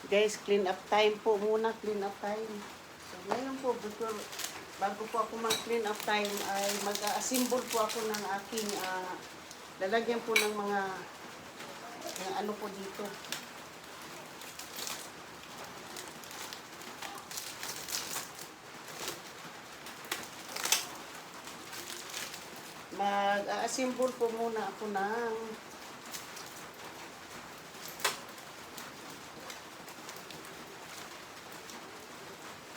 Guys, clean up time po muna, clean up time. So, ngayon po, bago po ako mag-clean up time, ay mag-assemble po ako ng aking lalagyan po ng mga ano po dito. Mag-assemble po muna ako ng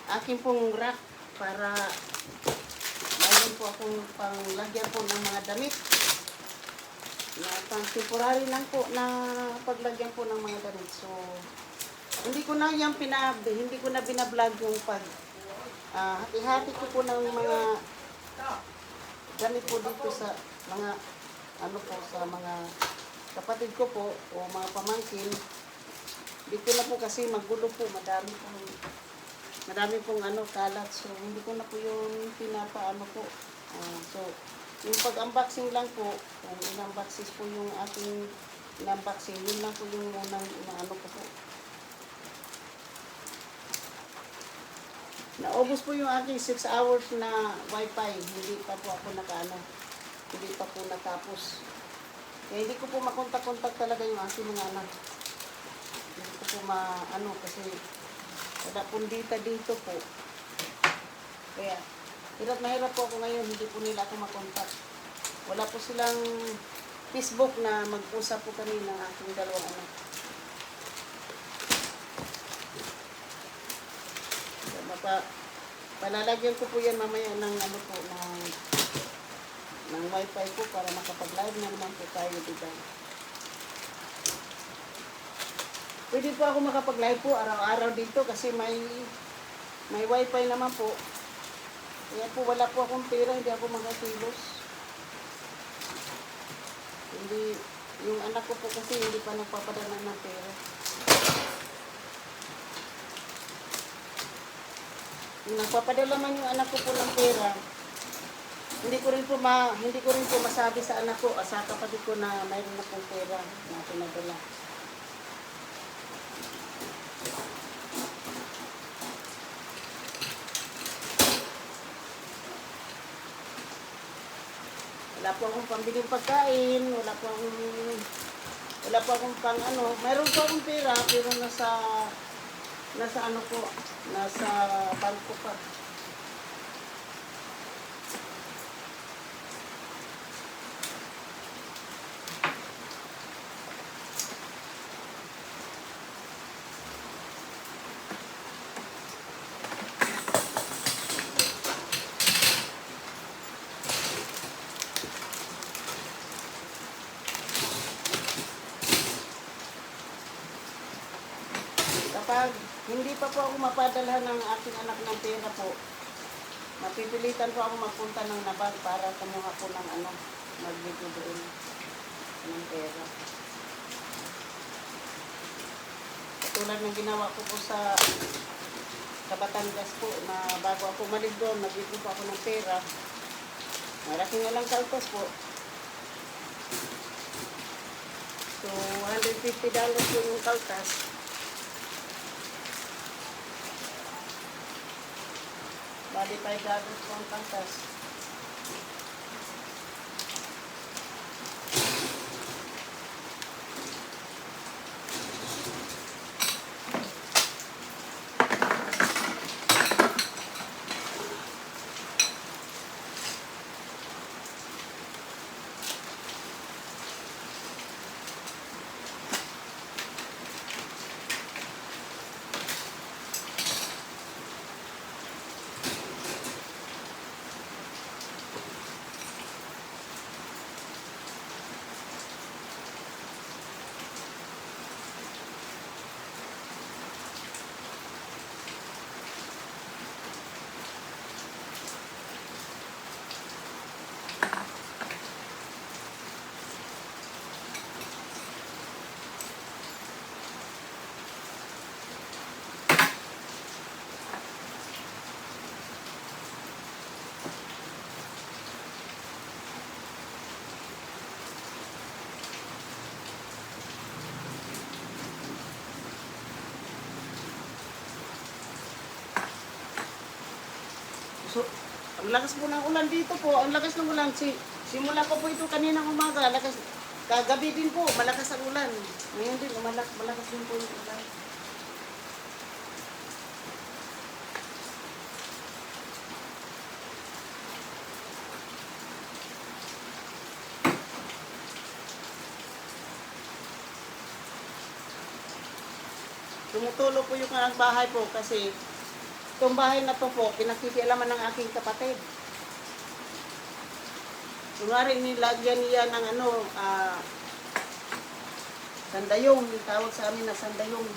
aking pong rack para mayroon po akong panglagyan po ng mga damit na pang temporary lang po na paglagyan po ng mga damit. So, hindi ko na binablog yung hati-hati ko po ng mga damit po dito sa mga sa mga kapatid ko po o mga pamangkin. Dito na po kasi magulo po, marami pong kalat, so hindi ko na po yung pinapaano po. So, yung pag-unboxing lang po, kung in-unboxes po yung ating in-unboxing, yun lang po yung unang inaano ko po. Naubos po yung aking 6 hours na wifi, hindi pa po ako hindi pa po natapos. Kaya hindi ko po makontak-kontak talaga yung aking mga anak. Hindi ko po kasi wala pong data dito po. Kaya, hirap na hirap po ako ngayon, hindi po nila ako makontak. Wala po silang Facebook na mag-usap po kami ng aking dalawang anak. So, palalagyan ko po yan mamaya ng ng wifi po para makapag-live na naman po tayo, diba? Pwede po ako makapag-live po araw-araw dito kasi may wifi naman po. Kaya po wala po akong pera, hindi ako magakilos. Yung anak ko po kasi hindi pa nagpapadala ng pera. Kung nagpapadala man yung anak ko po ng pera, hindi ko rin po masabi sa anak ko, sa kapatid ko na mayroon na pong pera na pinadala. Wala po akong pambiling pagkain, wala po akong mayroon po akong pera, pero nasa bangko pa. Kapag hindi pa po ako mapadala ng aking anak ng pera po, mapipilitan po ako magpunta ng Nabag para kumuha po ng magbigay doon ng pera. Katulad ng ginawa ko po sa Batangas po, na bago ako umalis doon, nagbigay po ako ng pera. Malaki nga lang kaltas po. So, $150 po yung kaltas. Bali $5 po ang kaltas. So, ang lakas po ng ulan dito po. Ang lakas ng ulan. Simula pa po ito kaninang umaga. Lakas, kagabi din po, malakas ang ulan. Ngayon din, malakas din po yung ulan. Tumutulo po yung bahay po kasi itong bahay na to po, pinakikialaman ng aking kapatid. Kunwari nilagyan niya ng sandayong, yung tawag sa amin na sandayong.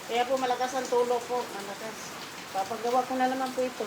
Kaya po malakas ang tulo po, malakas. Papagawa ko na naman po ito.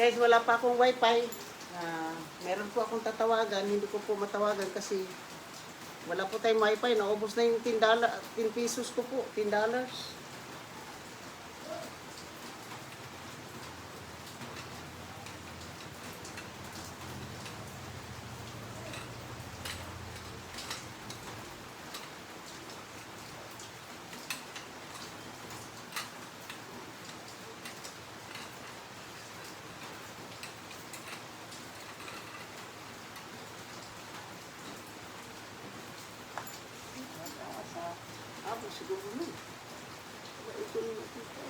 Guys, wala pa akong wifi. Meron po akong tatawagan. Hindi ko po matawagan kasi wala po tayong wifi. Naubos na yung $10 pesos ko po. $10. Siguro na. Ito na nakita.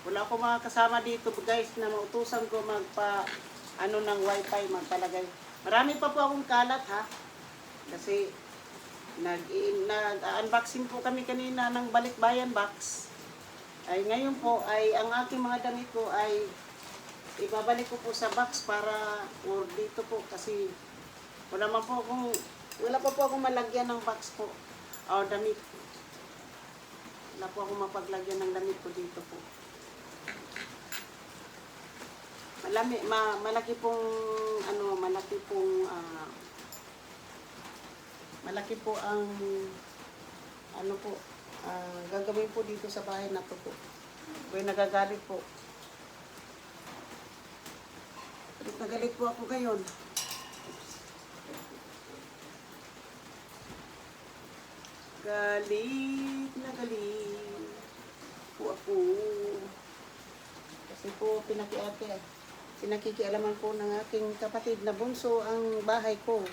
Wala akong mga kasama dito guys na mautusan ko ng wifi magpalagay. Marami pa po akong kalat ha. Kasi nag-unboxing po kami kanina ng balikbayan box. Ay ngayon po ay ang aking mga damit ko ay ibabalik ko po sa box para or dito po kasi wala pa po akong malagyan ng box po o damit. Wala po akong mapaglagyan ng damit ko dito po. Malaki po ang gagawin po dito sa bahay na to po. Kaya nagagalit po. Nagalit po ako ngayon. Galit na galit po ako. Kasi po pinakikialaman po ng aking kapatid na bunso ang bahay ko.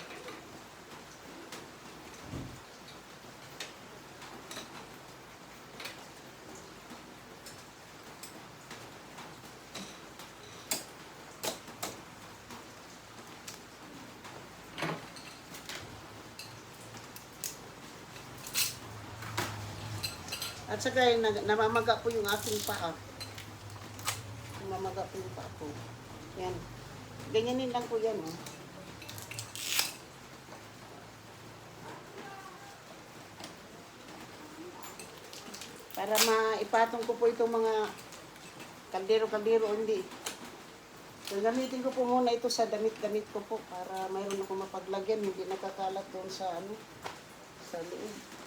At saka namamaga po yung aking paa. Namamaga po yung paa ko. Yan. Ganyanin lang po yan, oh. Para maipatong ko po itong mga kaldero, hindi. So, gamitin ko po muna ito sa damit-damit ko po para mayroon ako mapaglagyan, hindi nakakalat doon sa sa loob.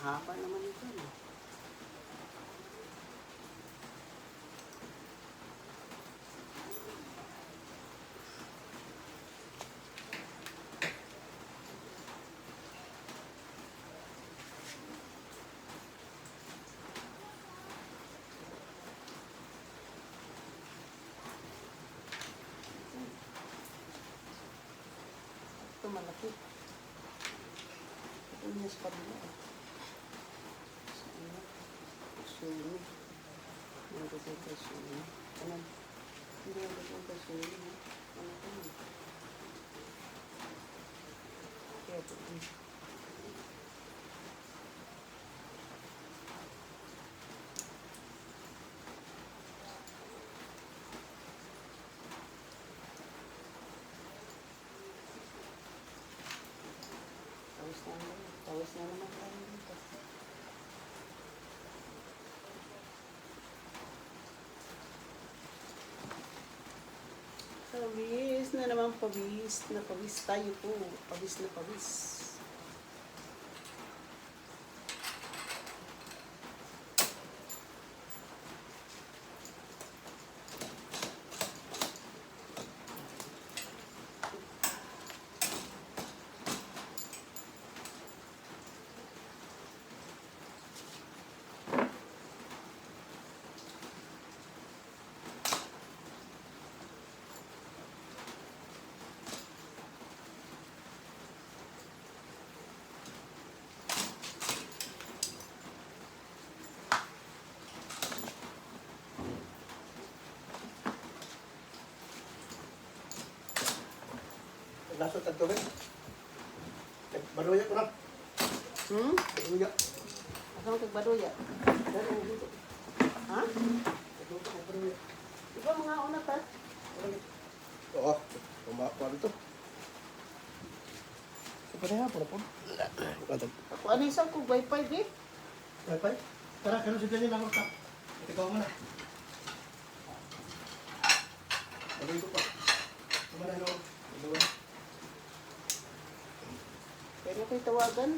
Haba naman ito, no? Ito malaki. Ito niya sa kabila. Suni. Ang gagawin ka suni. Ano? Hindi ang gagawin ka suni. Ano ka mo? Kaya ito. Tawis na naman tayo dito. Pawis na naman, pawis na pawis tayo po. Pawis na pawis. Lasot ang tubig. Baluya ko na. Baluya. Asam kagbaduya. Ha? Iba mga una ta? Oo. Kumakuha dito. Apa na yan? Pura-pura. Ako anisan kong wifi di. Wifi? Tara, kano si Daniel ako ka. Ikaw mo na. Baluya ko pa. Kumana no. Baluya. Kaya na ko'y tawagan.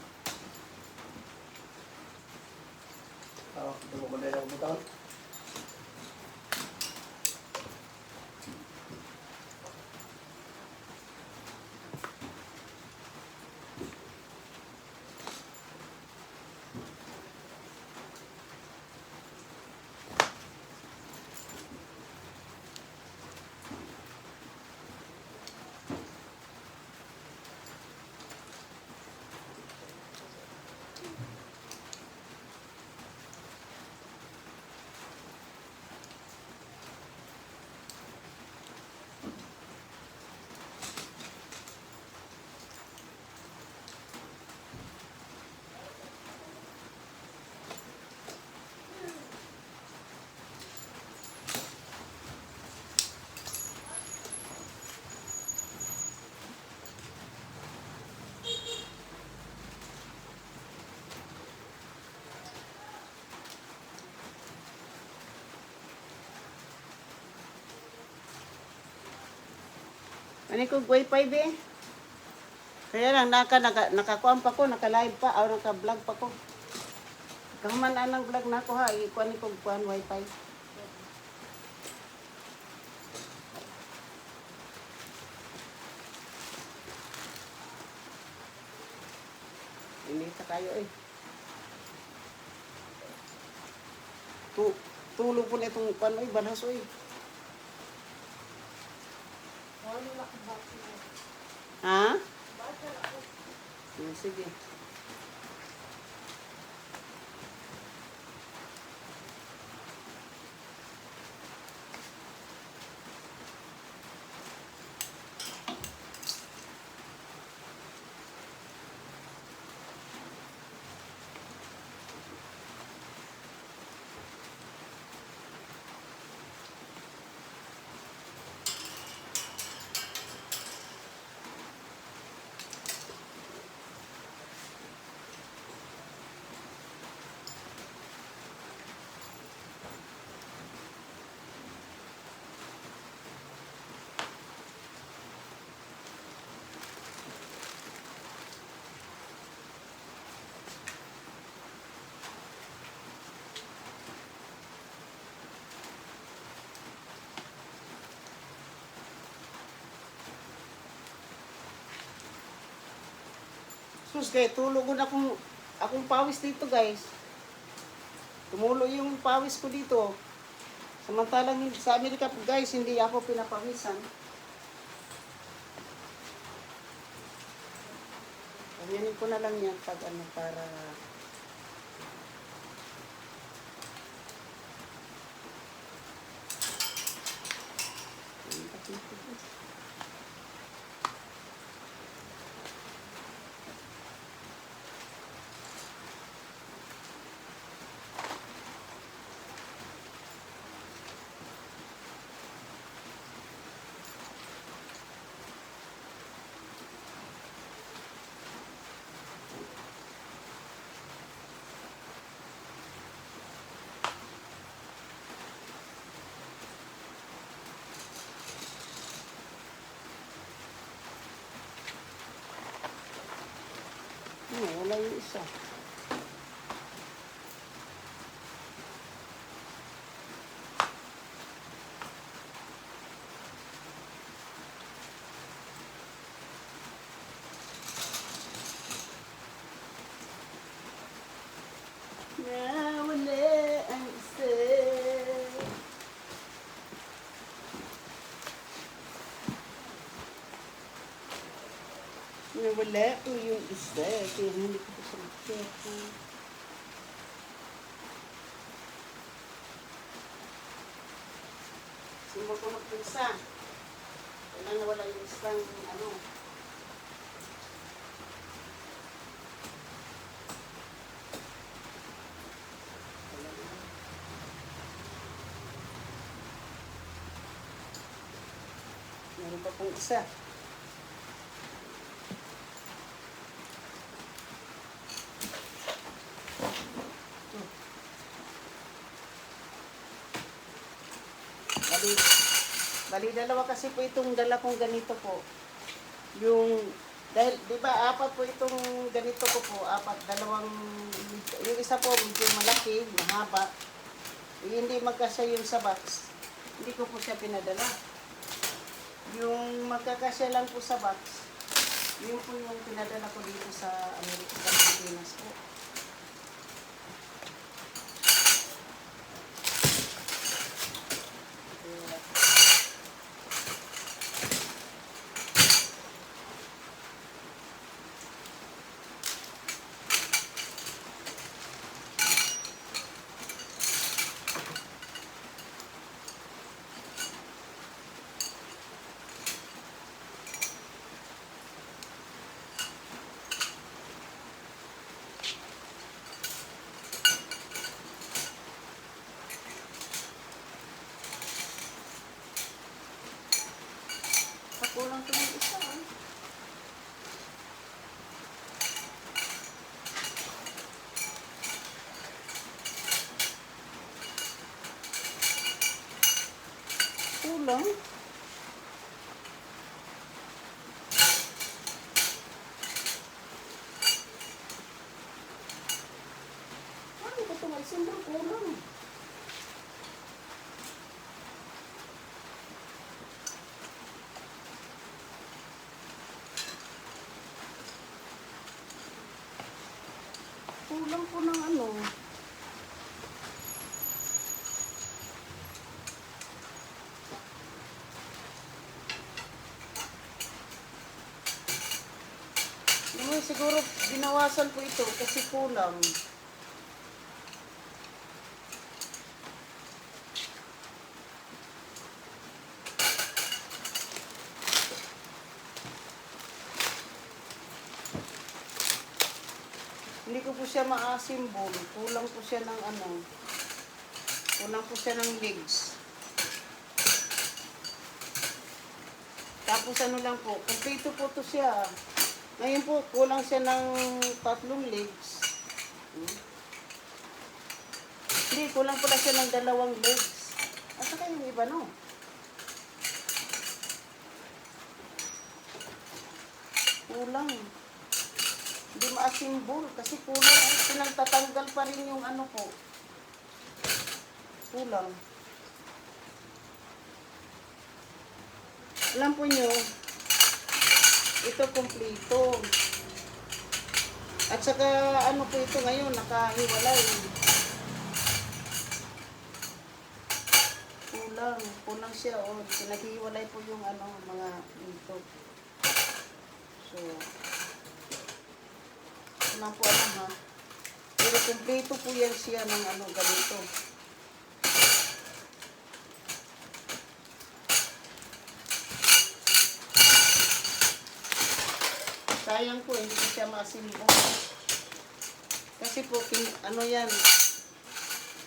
Oo, ito mo ba na yung butang? Ano kong wifi be? Kaya lang, nakakuan pa ko, naka-live pa, o naka-vlog pa ko. Kahuman ang vlog na ko ha, ikuan ni kong kuan wifi. Hindi sa kayo eh. Tulog po na itong kuan ay balas eh. Ha? Sige. Sus, kaya tulog na akong pawis dito, guys. Tumulo yung pawis ko dito. Samantalang sa Amerika, guys, hindi ako pinapawisan. Ganyanin ko na lang yan pag ano, para... wala yung isa. Nawala ang isa. Nawala ko yung isa. Kaya hindi ko sa mag-check. Sumulong ko isa. Kailan nawala yung isang ano. Meron pa pong isa. Bali, bali dalawa kasi po itong dala kong ganito po. Yung, dahil, di ba, apat po itong ganito ko po, apat, dalawang, yung isa po medyo malaki, mahaba. Hindi magkasya yung sa box. Hindi ko po siya pinadala. Yung magkakasya lang po sa box, yun po yung pinadala ko dito sa Amerika, sa Pilipinas po. Kulang ko yung isa, eh. Kulang. Ano ba ito? May sundro kulang. Kulang po ng ano. Yung siguro binawasan po ito kasi kulang. Hindi ko po siya ma-assemble. Kulang po siya ng ano. Kulang po siya ng legs. Tapos ano lang po, kompleto po to siya. Ngayon po, kulang siya ng 3 legs. Hindi, kulang pala siya ng 2 legs. At saka yung iba, no? Kulang. Hindi ma-assemble kasi kulang. Pinagtatanggal pa rin yung ano po. Kulang. Alam po nyo, ito kompleto. At saka ano po ito ngayon, nakahiwalay. Kulang siya, oh. Pinaghiwalay po yung ano, mga dito. So, kulang po alam ha. Pero kompleto po yan siya ng ano, ganito. Sayang po, hindi ko siya ma-assemble. Kasi po, ano yan,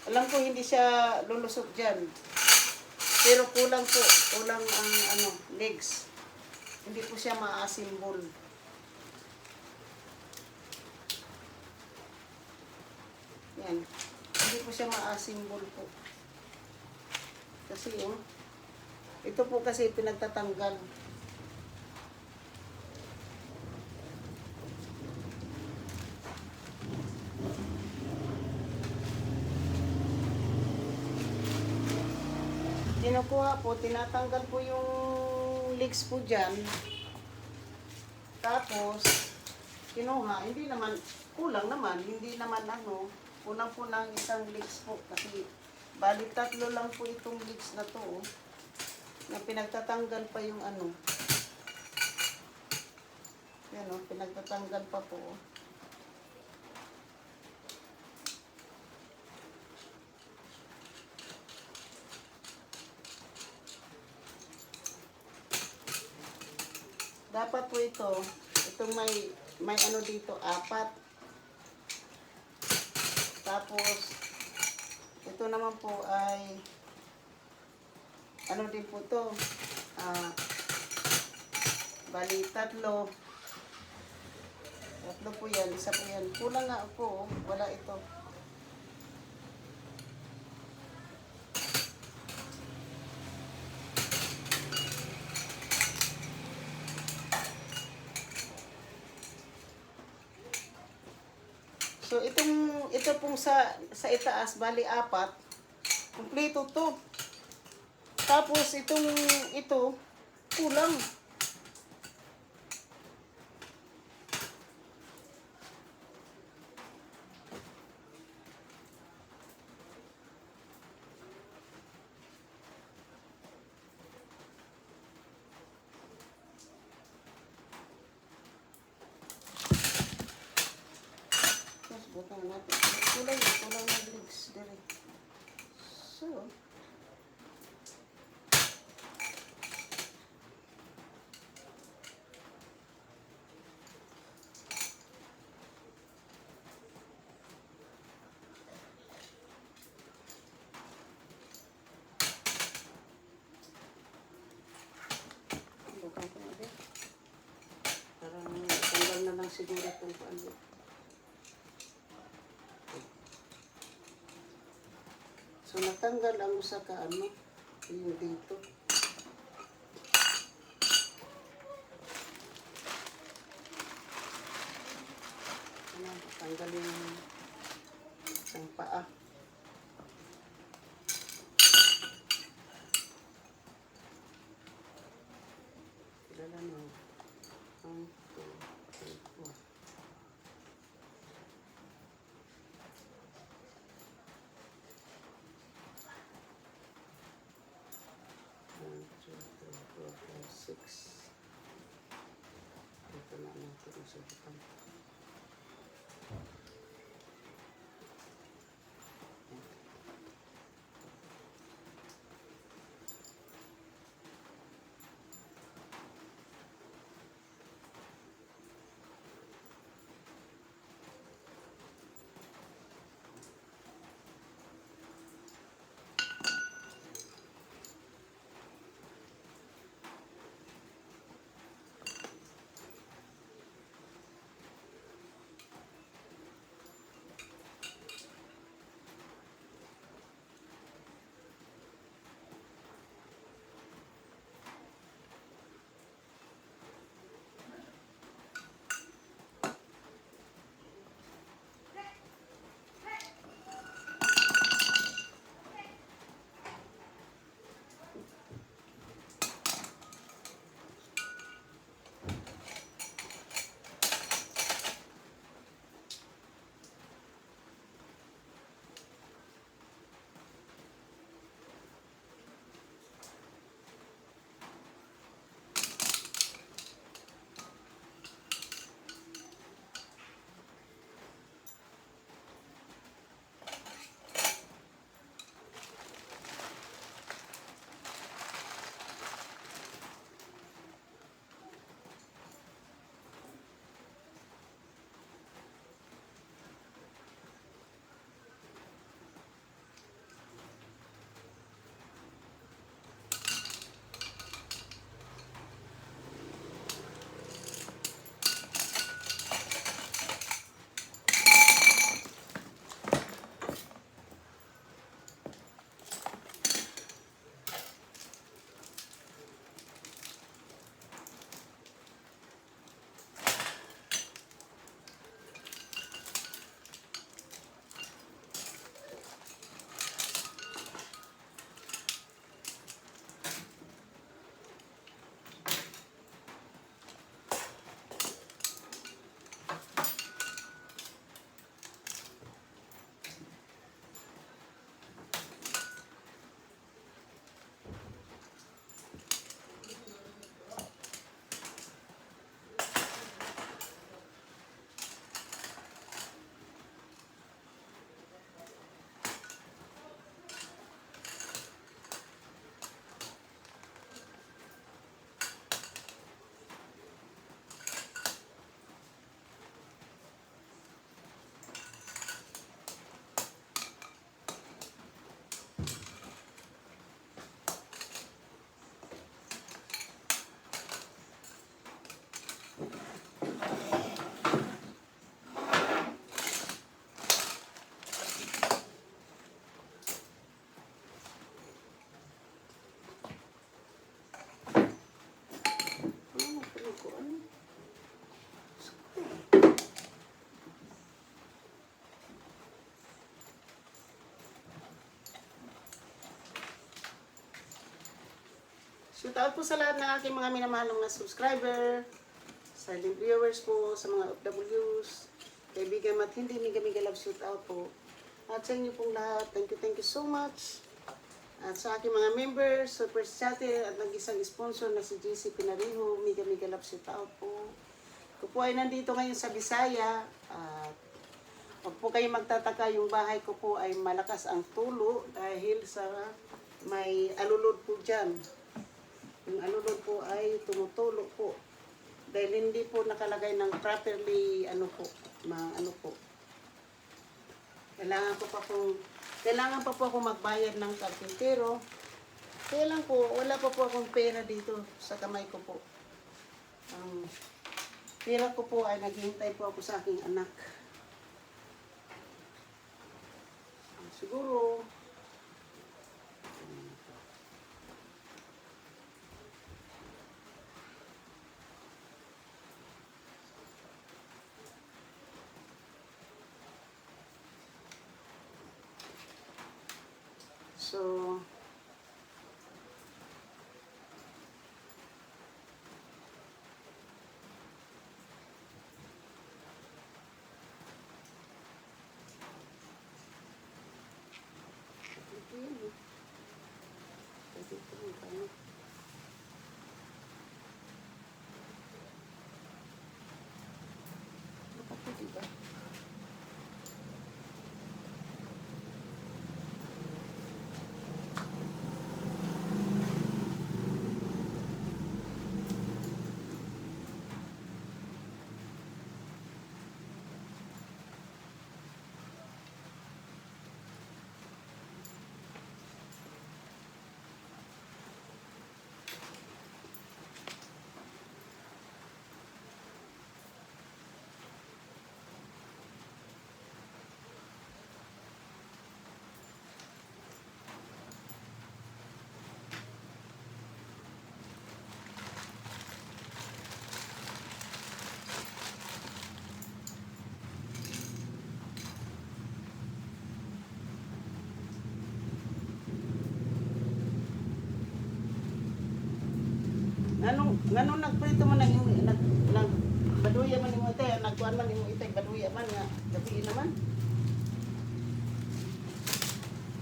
alam ko hindi siya lulusot dyan. Pero kulang po, kulang ang ano, legs. Hindi po siya ma-assemble. Yan. Hindi po siya ma-assemble po. Kasi oh, ito po kasi pinagtatanggal. Kinukuha po, tinatanggal po yung legs po dyan. Tapos, kinuha, hindi naman, kulang naman, hindi naman ano, kulang po ng isang legs po. Kasi, bali 3 lang po itong legs na to, oh, na pinagtatanggal pa yung ano. Yan oh, pinagtatanggal pa po, oh. Dapat po itong may ano dito, 4. Tapos, ito naman po ay, ano din po to, Bali, tatlo. Tatlo po yan. Isa po yan. Kulang nga po. Oh. Wala ito. So, ito pong sa itaas, bali apat. Kumpleto to. Tapos, ito, kulang. Tapos, butang natin. Kulang na legs. Dire. So, butang ko na din. Parang tanggal na lang siguro itong ano. So, natanggal ang usa ka ano, yung dito. Ano, natanggal yung isang paa. Kilala mo. 1, 2, 3, 4. Six. Ito na natin sa butang. Shout out po sa lahat ng aking mga minamahal na subscriber, silent viewers po, sa mga OFWs, kaibigan at hindi miga love shout out po. At sa inyo pong lahat, thank you so much. At sa aking mga members, super chatter at nag-isang sponsor na si JC Pinariho, miga love shout out po. Ako po ay nandito ngayon sa Bisaya at huwag po kayo magtataka, yung bahay ko po ay malakas ang tulo dahil sa may alulod po dyan. Yung alulod po ay tumutulo po. Dahil hindi po nakalagay ng properly, ano po. Kailangan pa po ako magbayad ng karpintero. Kaya lang po, wala pa po akong pera dito sa kamay ko po. Ang pera ko po ay naghihintay po ako sa aking anak. Siguro, so, diba? Nganong nagprito man nag baduya man imo itay, nagkuan man imo itay, baduya man nga gabi naman.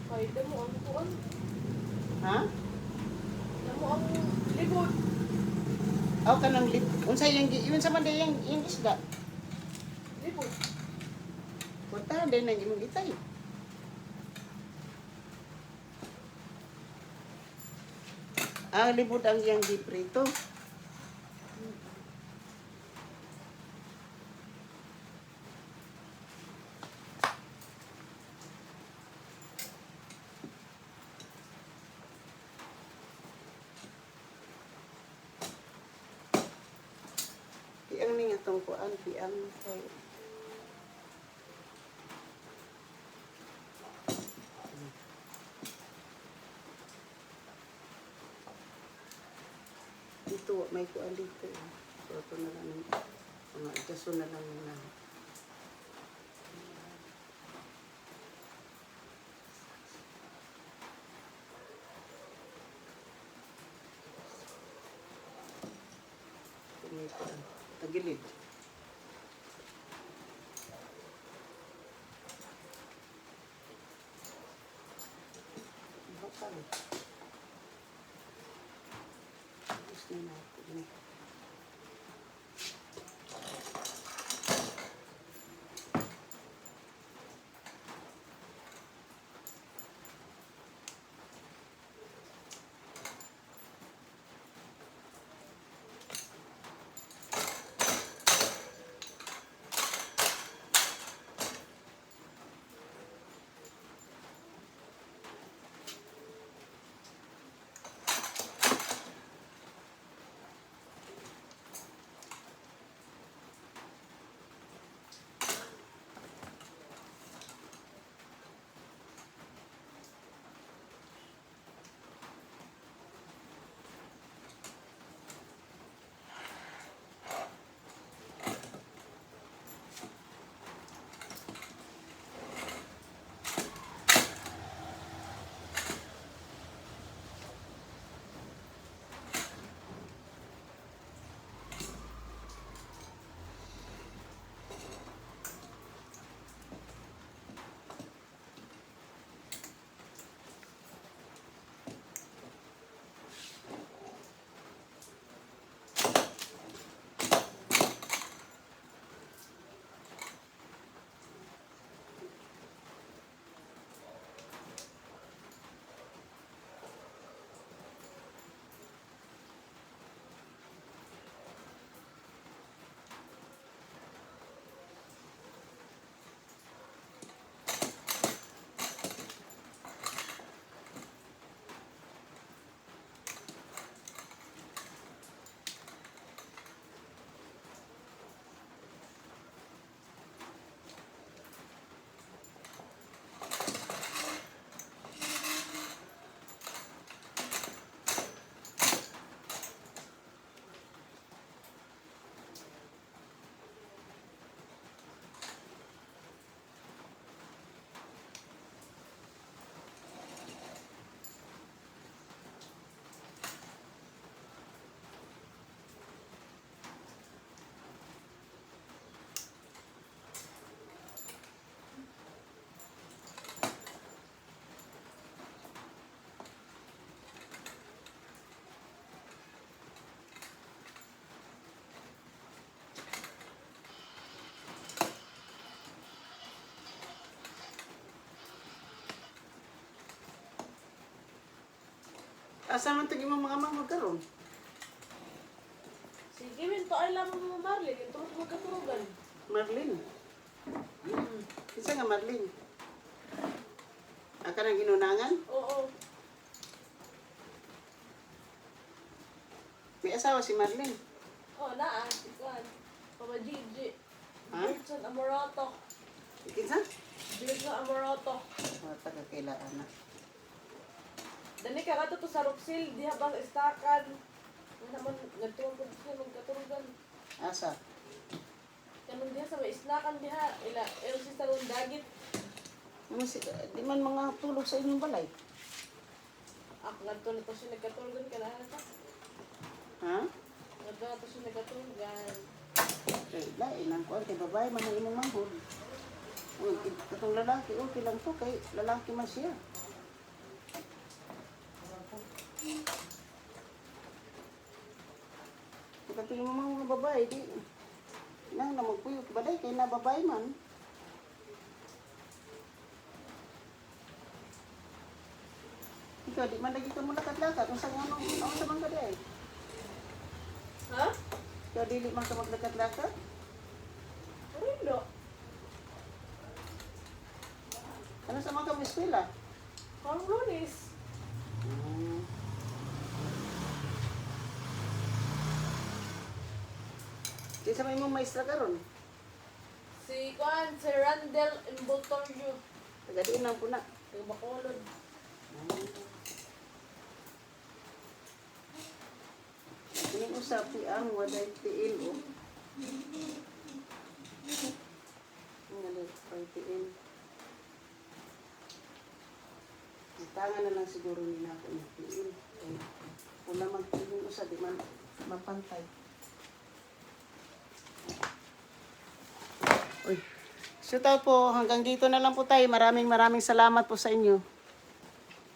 Ay, damo ang kuan. Ha? Damo ang libod. Aw kanang lip. Unsay yung sa man yung isda. Libod. Punta din nang imong itay. Libod ang iyang giprito. Piang ni nga tong kuan, piang kay dito, may kuan dito. So, ito na lang, mga adjust na lang na. May kuan, tagilid. Bakal. Gusto na natin. asa man ito yung mga magkaroon? Sige, min, paay lamang mo Marlin. Ito mo magkaturugan. Marlene. Isa nga Marlene. Aka ng ginunangan? Oo. May asawa si Marlene. Oh, naa. Ikuan. Pama Gigi. Ha? Gerson Amoroto. Ikinsa? Gerson Amoroto. Taga-kailaan na. Dani ka to sa Roxil. Diha bang istakan. Ano naman, nagtuwang ko siya magkaturugan. Asa? Kanong diha sa may islakan diha. Ilo si Salon Dagit. Di man mga tulog sa inyong balay. Ako nagto na to siya nagkaturugan ka na. Ha? Nagto na to siya nagkaturugan. Lain ang kuwan kay babae man ang imong manghod. Katong lalaki, okay lang to kay lalaki man siya. Katong imong mga babae, di na magpuyot balay kay na babae man. Ikaw, di man lagi ka mo lakat-lakat. Ang sa man ka di ay. Ha? Ikaw, dili man ka maglakat-lakat. Rindo. Ano sa mga eskwela? Parang Lunes. Di sa may mong maestra karon. Si Juan, si Randel Imbotorio. Tagadiin lang po na. Yung Bacolod. Ini usapi ang waday tiil o. Waday tiil. Tangan na lang siguro ni nato ng tiil. Kung na magtiil usa, di man mapantay. Uy. Shoot out po. Hanggang dito na lang po tayo. Maraming salamat po sa inyo.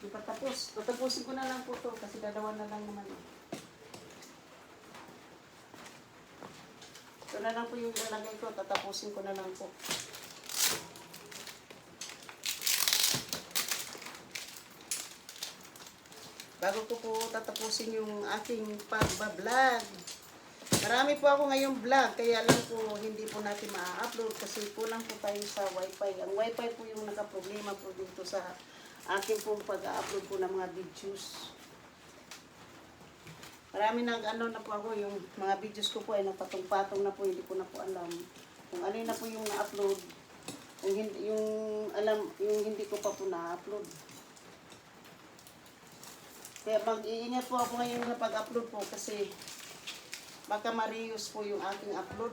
Di pa tapos. Patapusin ko na lang po to kasi dalawa na lang naman. Ito na lang po yung lalagay ko. Tatapusin ko na lang po. Bago ko po tatapusin yung aking pagbablog. Marami po ako ngayong vlog, kaya lang po hindi po natin ma-upload kasi kulang po tayo sa wifi. Ang wifi po yung nakaproblema po dito sa akin pong pag-upload po ng mga videos. Marami nang ano na po ako, yung mga videos ko po ay napatong-patong na po, hindi ko na po alam kung ano na po yung na-upload. Yung hindi ko pa po na-upload. Kaya mag-iingat po ako ngayon sa pag-upload po kasi baka ma-reuse po yung aking upload.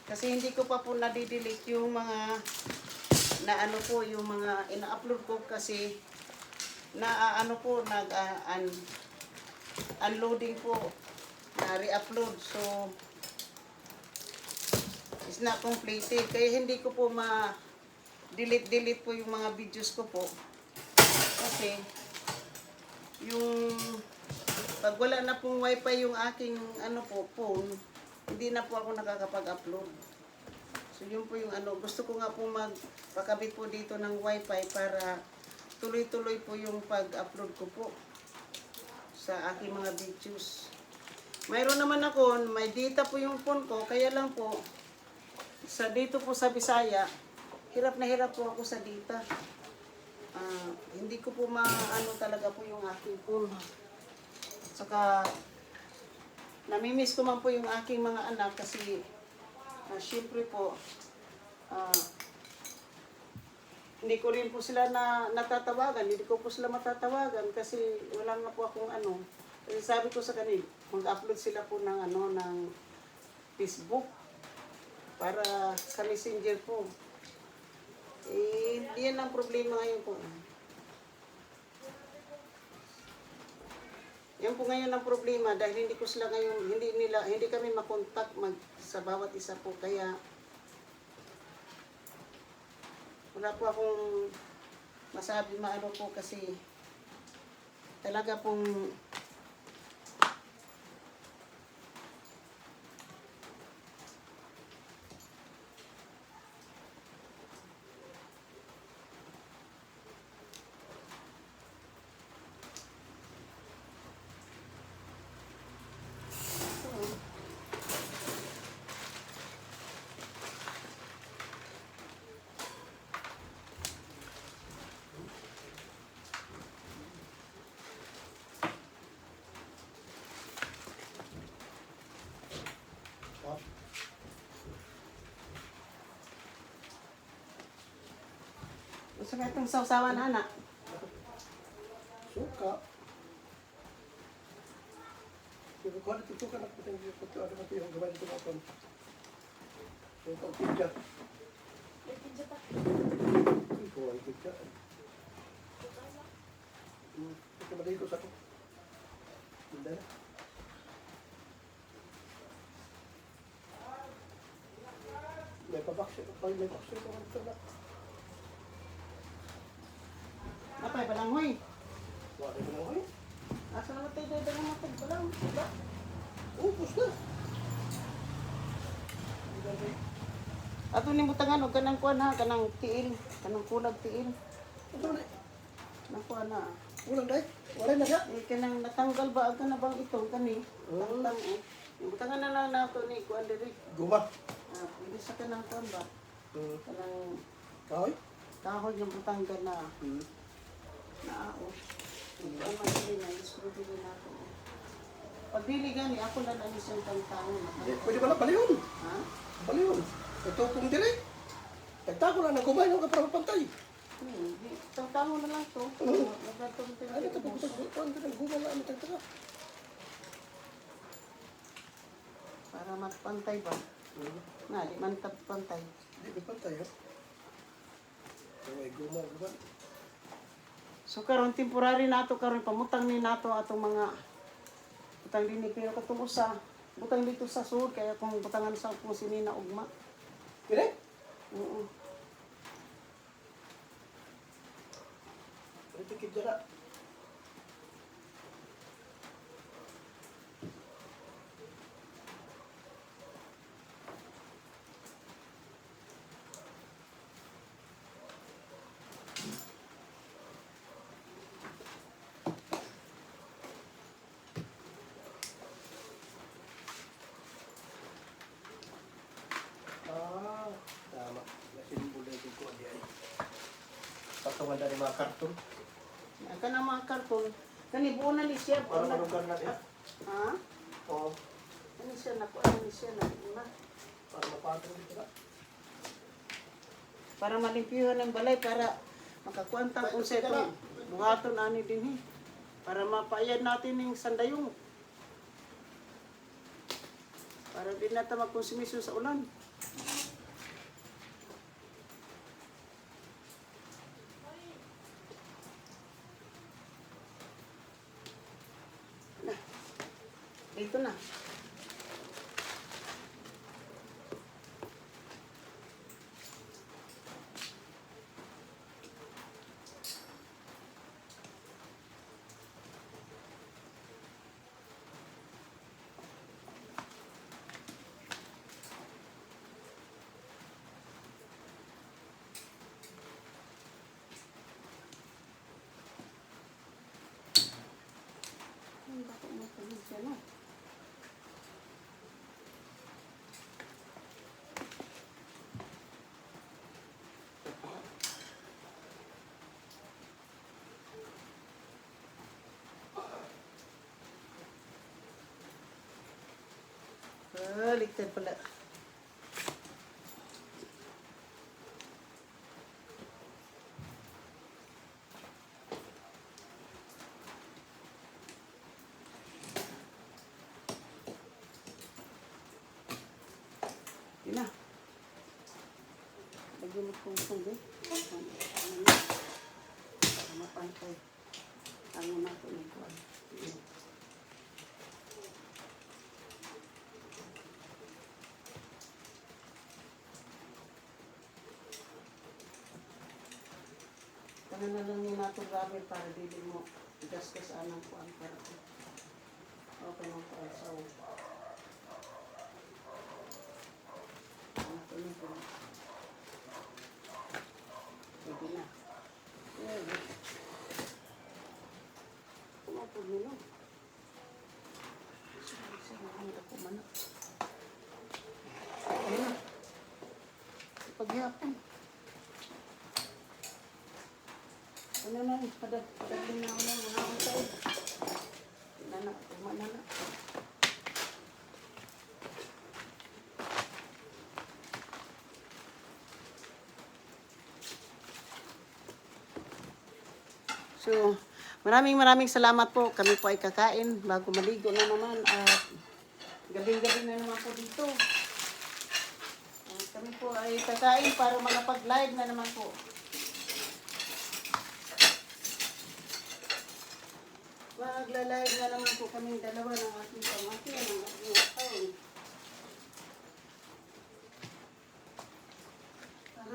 Kasi hindi ko pa po nadidelete yung mga na ano po, yung mga ina-upload ko kasi na ano po, unloading po, na re-upload. So, it's not completed. Kaya hindi ko po ma-delete po yung mga videos ko po. Kasi, yung pag wala na pong wifi yung aking ano po, phone, hindi na po ako nakakapag-upload. So yun po yung ano, gusto ko nga po magpakabit po dito ng wifi para tuloy-tuloy po yung pag-upload ko po sa aking mga videos. Mayroon naman ako, may data po yung phone ko, kaya lang po, dito po sa Bisaya, hirap na hirap po ako sa data. Hindi ko po maano talaga po yung aking phone. Saka, namimiss ko man po yung aking mga anak kasi, syempre po, hindi ko rin po sila natatawagan, hindi ko po sila matatawagan kasi wala nga po akong ano. Kasi sabi ko sa kanila, mag-upload sila po ng ano, ng Facebook para sa Messenger po. Yan ang problema ngayon po. Yan po ngayon ang problema dahil hindi ko sila ngayon, hindi kami makontak sa bawat isa po. Kaya wala po akong masabi maano po kasi talaga pong Saka itong sausawan, anak. Suka. Yung kuha dito suka na putang yung puto. Ano natin yung gawin dito natin. Yung pag-pidya. May pizza pa. Hindi ko ang pidya. Ito maligos ako. Hindi na. May pabaksin. May baksin ko ang ito na. Apay, balanghoy. Wala mo lang kayo. Asa naman tayo tayo ng matag balang. Diba? Upos na. Ato ni butangan og kanang kuan ha, kanang tiil, kanang kulag tiil. Ito na. Kanang kuan na. Ulang dahil. Wala na siya. Eh kanang natanggal ba ang kanang bang ito kani? Tangtang oh. Yung butangan na lang nato ni kuan diri. Guma. Ah, pwede sa kanang kuan ba? Kanang Kahoy. kahoy yung butanggan na naao. Ang madali na isuro dili nato. Pag dili gani ako lang ang isang tangtangon. Pwede pala baliyon. Ha? Baliyon. Ito kung dire. Nagtago na ng kumain ng kaparang pantay. Tangtangon na lang to. Nagtatong Ano ito po? Ang guma na ang tagtaga. para magpantay ba? Nga, di man pantay. Hindi may pantay ha. May guma. So karon temporary nato karon pamutang ni nato atong mga butang dinhi pero katong usa butang dito sa sud kaya kung butangan sa kung sinina ugma. Kini? Oo. Ito kidya. Tama. Nasimbol na ito ko di ay. Patungan na rin mga karton. Aka na mga karton kani buo na ni siya. Para malugar na niya. Ha? Oo. Ano siya na ano ni siya na una. Para mapatong dito na. Para malimpyuhan ang balay para makakuantang kung sa ito buhaton ani dinhi. Para mapayad natin ng sandayong. Para di na ta magkonsumisyon sa ulan. Na. Dito na. Ang bako mo tulog siya na. Ligtad pala. Yun na. Lagyan mo kong sunggi. Para mapantay. Ano natin ito. Kaya na lang yung nato gamit para dili mo gasgas anang kuan para okay mo para sa ano to nito. Pwede na. Pwede. Kumapod nila. Sige, ang ako man. Ano na? Paghihapon. Ano na, padagling na ako ng mga utay. Nanak, kumananak. So, maraming salamat po. Kami po ay kakain bago maligo na naman. At gabi-gabi na naman po dito. At kami po ay kakain para makapag-live na naman po. Magla-live na naman po kaming dalawa ng aking pamangkin, ng aking account.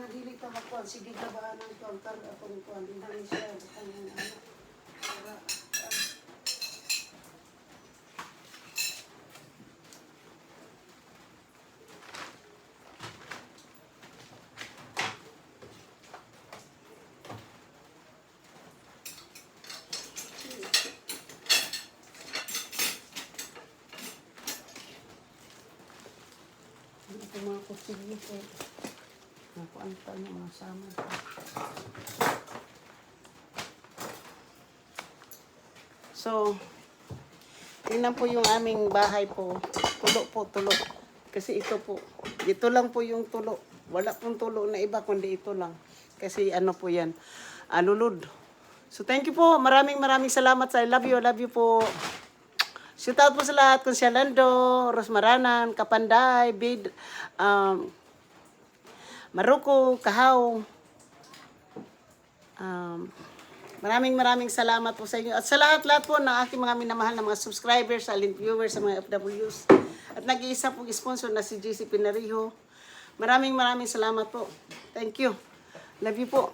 Dili ka makuha. Sige, labaan ng kuwan. Karga ako ng kuwan. Dinali siya. Kanyang ano. Para, hindi ko mga kutsilyo ko. Nakuan pa niya mga sama. So, tingnan po yung aming bahay po. Tulo po, tulo. Kasi ito po, ito lang po yung tulo. Wala pong tulo na iba, kundi ito lang. Kasi ano po yan, lulod. So, thank you po. Maraming salamat sa I love you po. Shout out po sa lahat. Kung si Lando, Rosmaranan, Kapanday, Bid, Maruko, Kahaw. Maraming salamat po sa inyo. At sa lahat po ng aking mga minamahal na mga subscribers, silent viewers, sa mga FWs. At nag-iisa pong sponsor na si JC Pinariho. Maraming salamat po. Thank you. Love you po.